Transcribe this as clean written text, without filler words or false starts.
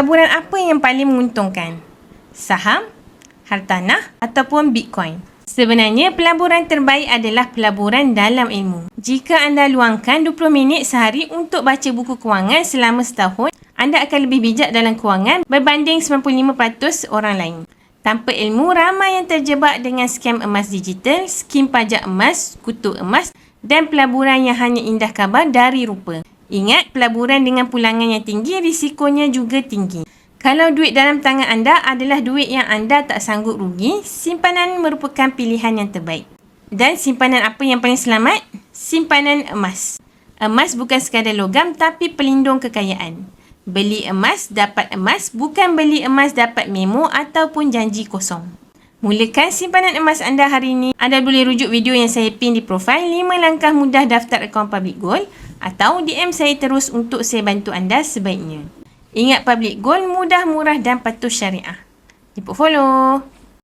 Pelaburan apa yang paling menguntungkan? Saham, hartanah ataupun Bitcoin? Sebenarnya, pelaburan terbaik adalah pelaburan dalam ilmu. Jika anda luangkan 20 minit sehari untuk baca buku kewangan selama setahun, anda akan lebih bijak dalam kewangan berbanding 95% orang lain. Tanpa ilmu, ramai yang terjebak dengan skam emas digital, skim pajak emas, kutu emas dan pelaburan yang hanya indah khabar dari rupa. Ingat, pelaburan dengan pulangan yang tinggi, risikonya juga tinggi. Kalau duit dalam tangan anda adalah duit yang anda tak sanggup rugi, simpanan merupakan pilihan yang terbaik. Dan simpanan apa yang paling selamat? Simpanan emas. Emas bukan sekadar logam tapi pelindung kekayaan. Beli emas dapat emas, bukan beli emas dapat memo ataupun janji kosong. Mulakan simpanan emas anda hari ini. Anda boleh rujuk video yang saya pin di profil 5 langkah mudah daftar akaun Public Gold atau DM saya terus untuk saya bantu anda sebaiknya. Ingat, Public Gold mudah, murah dan patuh syariah. Jemput follow.